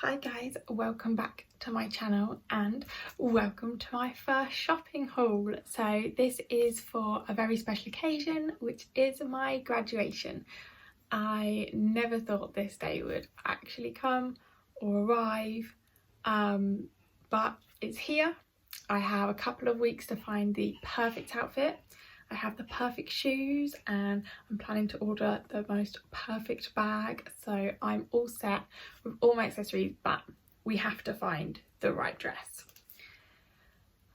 Hi guys, welcome back to my channel and welcome to my first shopping haul. So this is for a very special occasion, which is my graduation. I never thought this day would actually come or arrive, but it's here. I have a couple of weeks to find the perfect outfit. I have the perfect shoes and I'm planning to order the most perfect bag, so I'm all set with all my accessories, but we have to find the right dress.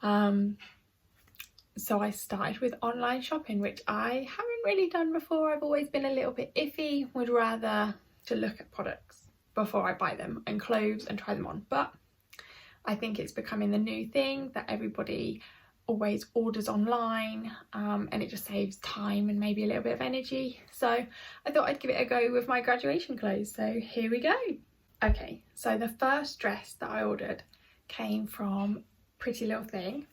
So I started with online shopping, which I haven't really done before. I've always been a little bit iffy, would rather to look at products before I buy them and clothes and try them on, but I think it's becoming the new thing that everybody always orders online, and it just saves time and maybe a little bit of energy. So I thought I'd give it a go with my graduation clothes, so here we go. Okay, so the first dress that I ordered came from Prettylittlething,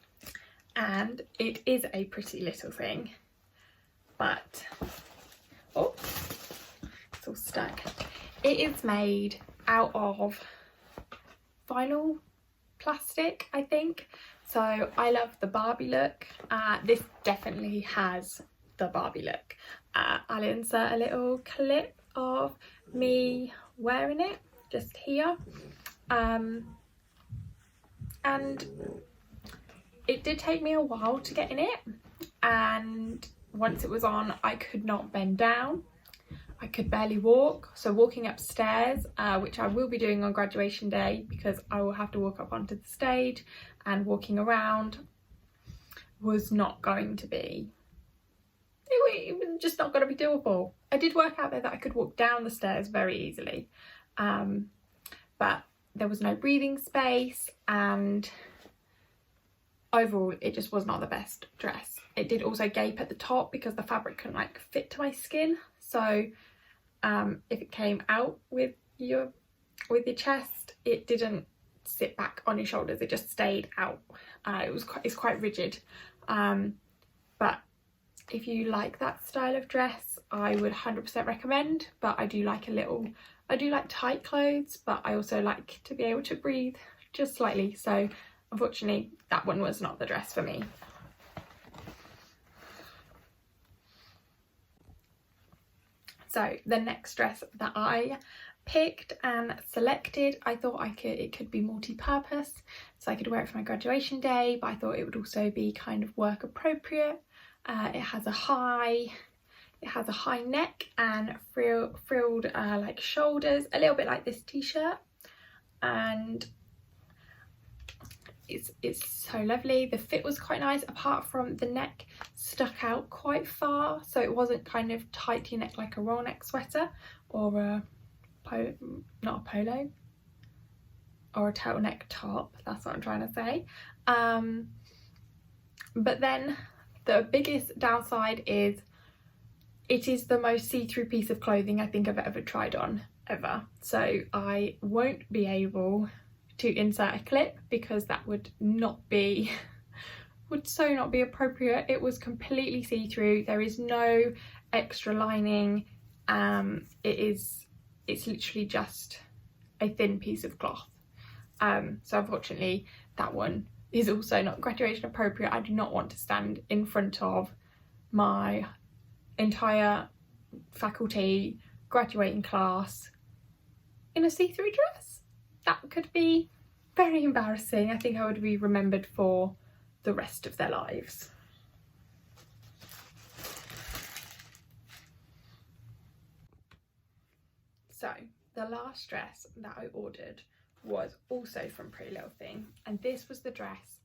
and it is a pretty little thing, but oh, it's all stuck. It is made out of vinyl plastic, I think. So I love the Barbie look. This definitely has the Barbie look. I'll insert a little clip of me wearing it just here. And it did take me a while to get in it, and once it was on I could not bend down. I could barely walk, so walking upstairs, which I will be doing on graduation day because I will have to walk up onto the stage, and walking around was not going to be, it was just not going to be doable. I did work out there that I could walk down the stairs very easily, but there was no breathing space, and overall it just was not the best dress. It did also gape at the top because the fabric couldn't like fit to my skin, so if it came out with your chest, it didn't sit back on your shoulders, it just stayed out. It's quite rigid, but if you like that style of dress, I would 100% recommend. But I do like tight clothes, but I also like to be able to breathe just slightly, so unfortunately that one was not the dress for me. So the next dress that I picked and selected, I thought it could be multi-purpose, so I could wear it for my graduation day, but I thought it would also be kind of work appropriate. It has a high neck and frilled like shoulders, a little bit like this t-shirt, and it's so lovely. The fit was quite nice, apart from the neck stuck out quite far, so it wasn't kind of tight to your neck like a roll neck sweater or a not a polo or a turtleneck top, that's what I'm trying to say. But then the biggest downside is it is the most see-through piece of clothing I think I've ever tried on ever, so I won't be able to insert a clip because that would so not be appropriate. It was completely see-through, there is no extra lining, it's literally just a thin piece of cloth, so unfortunately that one is also not graduation appropriate. I do not want to stand in front of my entire faculty graduating class in a see-through dress. That could be very embarrassing. I think I would be remembered for the rest of their lives. So the last dress that I ordered was also from Prettylittlething, and this was the dress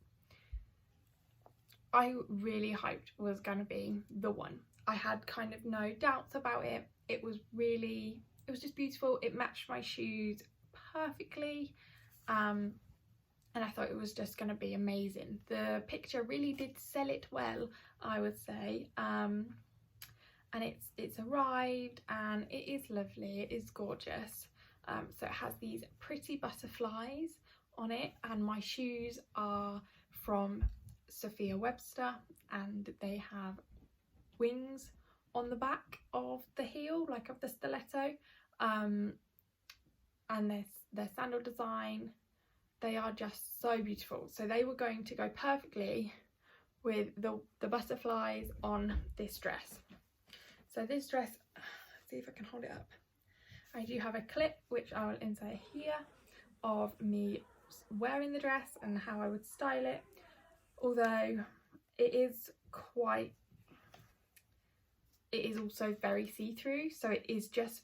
I really hoped was going to be the one. I had kind of no doubts about it. It was just beautiful. It matched my shoes perfectly, and I thought it was just going to be amazing. The picture really did sell it well, I would say, and it's arrived and it is lovely, it is gorgeous. So it has these pretty butterflies on it, and my shoes are from Sophia Webster and they have wings on the back of the heel, like of the stiletto, and their sandal design, they are just so beautiful. So they were going to go perfectly with the butterflies on this dress. So this dress, let's see if I can hold it up. I do have a clip which I will insert here of me wearing the dress and how I would style it, although it is also very see-through, so it is just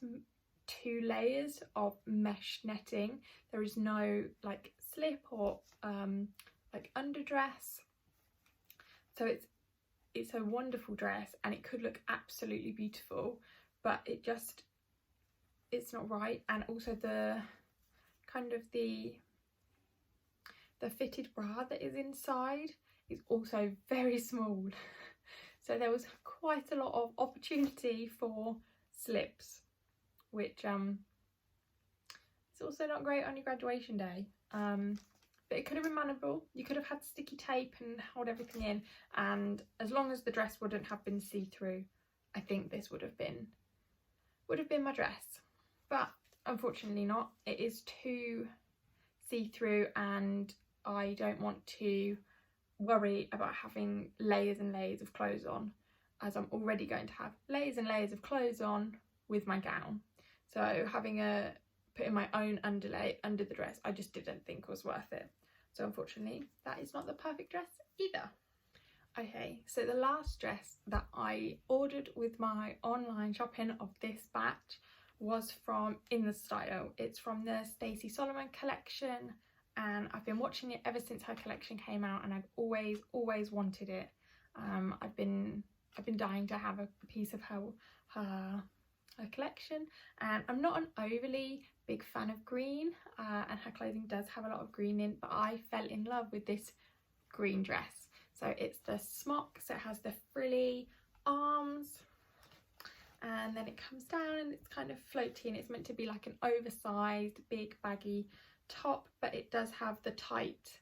2 layers of mesh netting. There is no like slip or like underdress, so it's a wonderful dress and it could look absolutely beautiful, but it's not right. And also the kind of the fitted bra that is inside is also very small. So there was quite a lot of opportunity for slips, which it's also not great on your graduation day. But it could have been manageable. You could have had sticky tape and hold everything in, and as long as the dress wouldn't have been see-through, I think this would have been my dress. But unfortunately not. It is too see-through and I don't want to worry about having layers and layers of clothes on, as I'm already going to have layers and layers of clothes on with my gown. So putting my own underlay under the dress, I just didn't think was worth it. So unfortunately that is not the perfect dress either. Okay, so the last dress that I ordered with my online shopping of this batch was from Inthestyle. It's from the Stacey Solomon collection, and I've been watching it ever since her collection came out, and I've always wanted it. I've been dying to have a piece of her collection, and I'm not an overly big fan of green, and her clothing does have a lot of green in, but I fell in love with this green dress. So it's the smock, so it has the frilly arms, and then it comes down and it's kind of floaty, and it's meant to be like an oversized big baggy top, but it does have the tight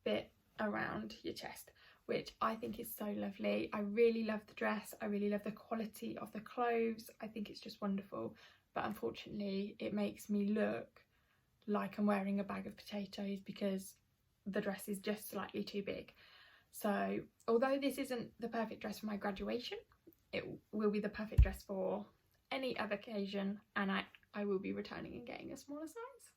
bit around your chest, which I think is so lovely. I really love the dress. I really love the quality of the clothes. I think it's just wonderful, but unfortunately it makes me look like I'm wearing a bag of potatoes because the dress is just slightly too big. So although this isn't the perfect dress for my graduation, it will be the perfect dress for any other occasion, and I will be returning and getting a smaller size.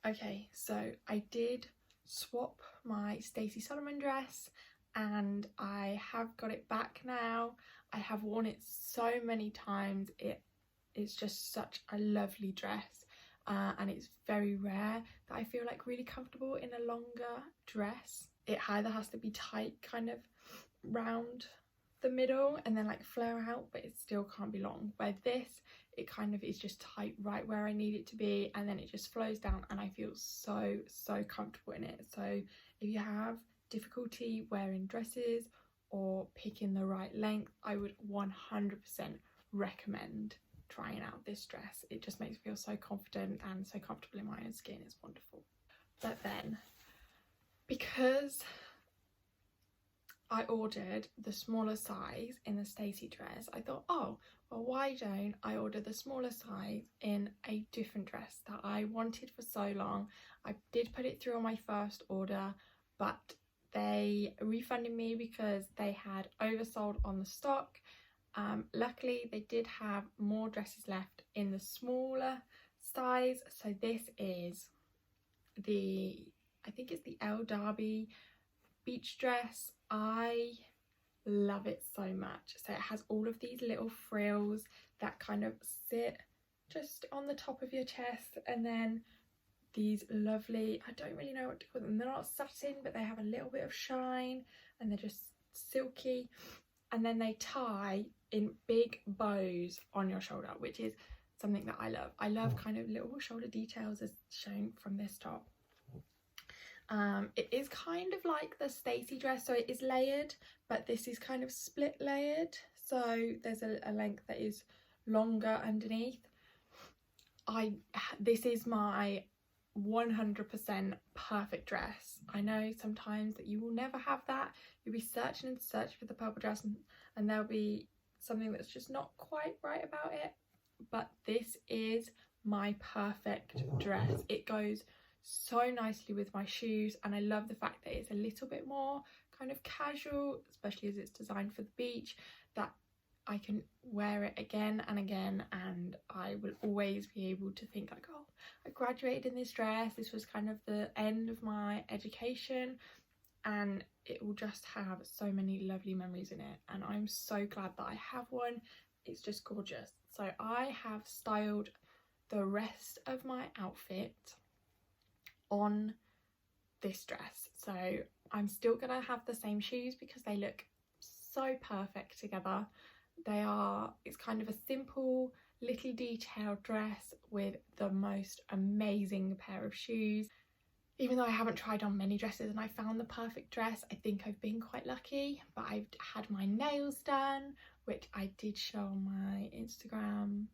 Okay, so I did swap my Stacey Solomon dress and I have got it back now. I have worn it so many times. It's just such a lovely dress, and it's very rare that I feel like really comfortable in a longer dress. It either has to be tight kind of round the middle and then like flare out, but it still can't be long. Where this, it kind of is just tight right where I need it to be, and then it just flows down and I feel so comfortable in it. So if you have difficulty wearing dresses or picking the right length, I would 100% recommend trying out this dress. It just makes me feel so confident and so comfortable in my own skin. It's wonderful. But then, because I ordered the smaller size in the Stacey dress, I thought, oh well, why don't I order the smaller size in a different dress that I wanted for so long. I did put it through on my first order, but they refunded me because they had oversold on the stock. Luckily they did have more dresses left in the smaller size, so this is I think it's the El Derby beach dress. I love it so much. So it has all of these little frills that kind of sit just on the top of your chest, and then these lovely, I don't really know what to call them, they're not satin but they have a little bit of shine and they're just silky, and then they tie in big bows on your shoulder, which is something that I love. I love kind of little shoulder details as shown from this top. It is kind of like the Stacey dress, so it is layered, but this is kind of split layered, so there's a length that is longer underneath. This is my 100% perfect dress. I know sometimes that you will never have that. You'll be searching and searching for the purple dress, and there'll be something that's just not quite right about it, but this is my perfect dress. It goes so nicely with my shoes, and I love the fact that it's a little bit more kind of casual, especially as it's designed for the beach, that I can wear it again and again, and I will always be able to think like, oh, I graduated in this dress, this was kind of the end of my education, and it will just have so many lovely memories in it, and I'm so glad that I have one. It's just gorgeous. So I have styled the rest of my outfit on this dress, so I'm still gonna have the same shoes because they look so perfect together. It's kind of a simple little detailed dress with the most amazing pair of shoes. Even though I haven't tried on many dresses and I found the perfect dress, I think I've been quite lucky. But I've had my nails done, which I did show on my Instagram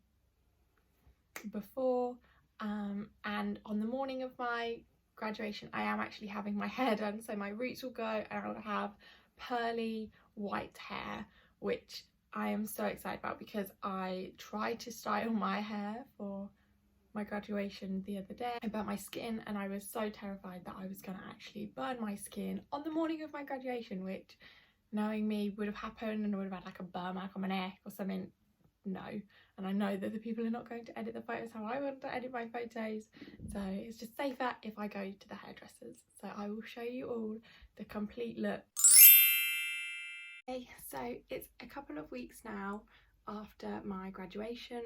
before, and on the morning of my graduation I am actually having my hair done, so my roots will go and I'll have pearly white hair, which I am so excited about because I tried to style my hair for my graduation the other day. I burnt my skin and I was so terrified that I was going to actually burn my skin on the morning of my graduation, which, knowing me, would have happened and I would have had like a burn mark on my neck or something. No, and I know that the people are not going to edit the photos how I want to edit my photos, so it's just safer if I go to the hairdressers. So I will show you all the complete look. Okay, so it's a couple of weeks now after my graduation,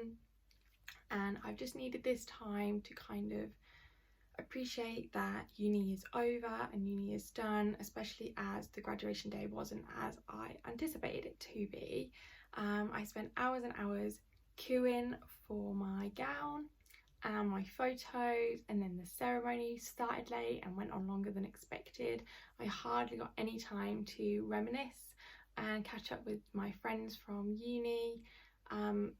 and I've just needed this time to kind of appreciate that uni is over and uni is done, especially as the graduation day wasn't as I anticipated it to be. I spent hours and hours queuing for my gown and my photos, and then the ceremony started late and went on longer than expected. I hardly got any time to reminisce and catch up with my friends from uni, and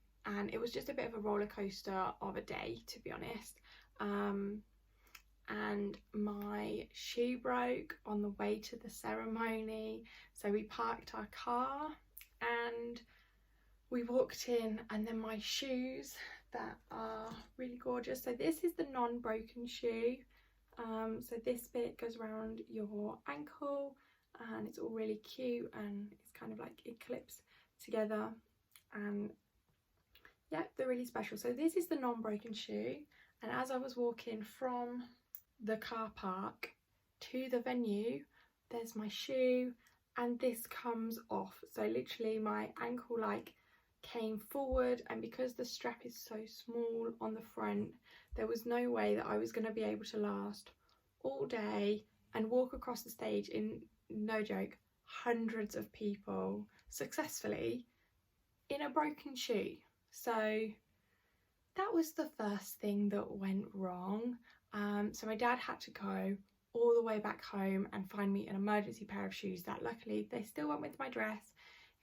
it was just a bit of a roller coaster of a day, to be honest. And my shoe broke on the way to the ceremony, so we parked our car and we walked in, and then my shoes that are really gorgeous. So this is the non-broken shoe. So this bit goes around your ankle and it's all really cute, and it's kind of like it clips together, and yeah, they're really special. So this is the non-broken shoe, and as I was walking from the car park to the venue, there's my shoe and this comes off. So literally my ankle like came forward, and because the strap is so small on the front, there was no way that I was going to be able to last all day and walk across the stage in, no joke, hundreds of people successfully in a broken shoe. So that was the first thing that went wrong. So my dad had to go all the way back home and find me an emergency pair of shoes that luckily they still went with my dress.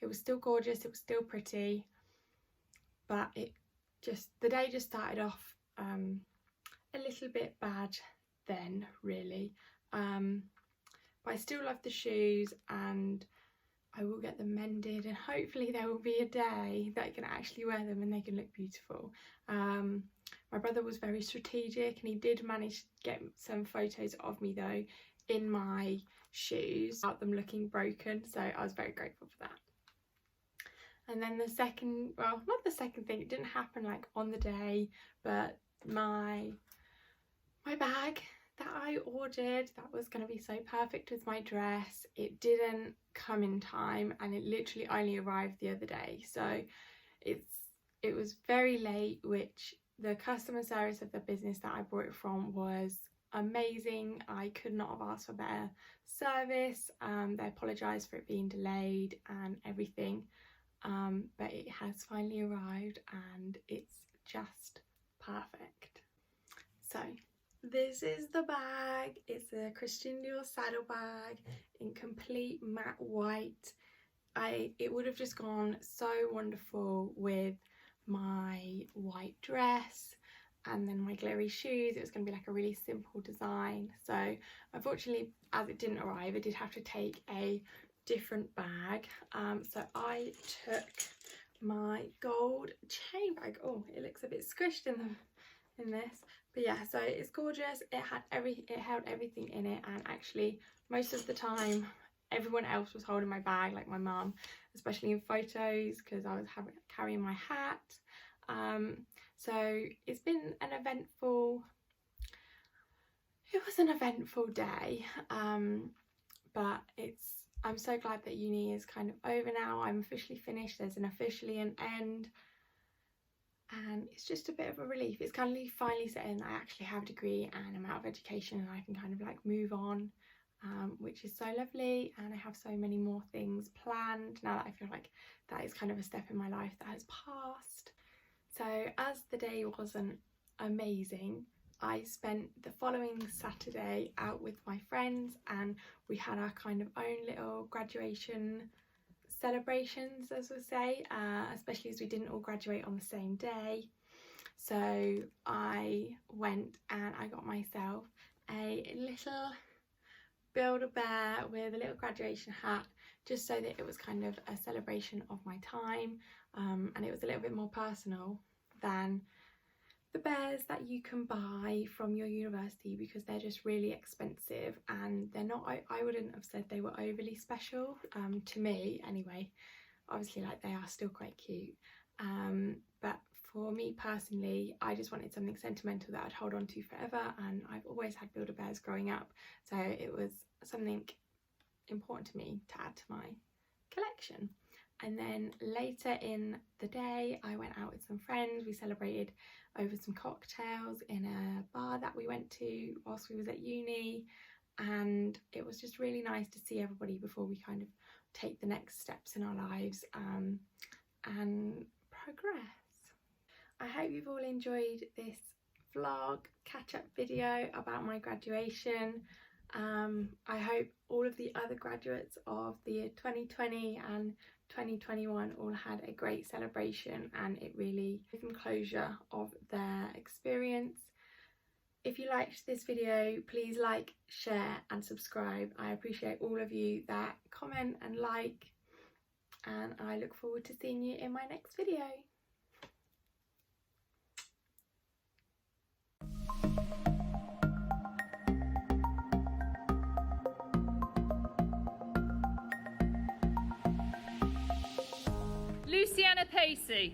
It was still gorgeous, it was still pretty, but the day just started off a little bit bad then, really. But I still love the shoes and I will get them mended, and hopefully there will be a day that I can actually wear them and they can look beautiful. My brother was very strategic and he did manage to get some photos of me though in my shoes without them looking broken, so I was very grateful for that. And then the second, well, not the second thing, it didn't happen like on the day, but my bag that I ordered that was going to be so perfect with my dress, it didn't come in time and it literally only arrived the other day. So it was very late, which the customer service of the business that I bought it from was amazing. I could not have asked for better service. They apologised for it being delayed and everything, but it has finally arrived and it's just perfect. So this is the bag. It's a Christian Dior saddle bag in complete matte white. It would have just gone so wonderful with my white dress and then my glittery shoes. It was going to be like a really simple design. So unfortunately, as it didn't arrive, I did have to take a different bag. So I took my gold chain bag. Oh, it looks a bit squished in in this. But yeah, so it's gorgeous. It held everything in it, and actually most of the time everyone else was holding my bag, like my mum, especially in photos because I was carrying my hat. So it's been an eventful day, but I'm so glad that uni is kind of over now. I'm officially finished. There's officially an end, and it's just a bit of a relief. It's kind of finally set in that I actually have a degree and I'm out of education and I can kind of like move on, which is so lovely. And I have so many more things planned now that I feel like that is kind of a step in my life that has passed. So as the day wasn't amazing, I spent the following Saturday out with my friends, and we had our kind of own little graduation celebrations, as we say, especially as we didn't all graduate on the same day. So I went and I got myself a little Build-A-Bear with a little graduation hat, just so that it was kind of a celebration of my time, and it was a little bit more personal than the bears that you can buy from your university, because they're just really expensive and they're not, I wouldn't have said they were overly special, to me anyway. Obviously, like, they are still quite cute, but for me personally, I just wanted something sentimental that I'd hold on to forever, and I've always had Build-A-Bears growing up, so it was something important to me to add to my collection. And then later in the day I went out with some friends. We celebrated over some cocktails in a bar that we went to whilst we was at uni, and it was just really nice to see everybody before we kind of take the next steps in our lives and progress. I hope you've all enjoyed this vlog catch-up video about my graduation. I hope all of the other graduates of the year 2020 and 2021 all had a great celebration, and it really gave them closure of their experience. If you liked this video, please like, share and subscribe. I appreciate all of you that comment and like, and I look forward to seeing you in my next video. Lulupacey.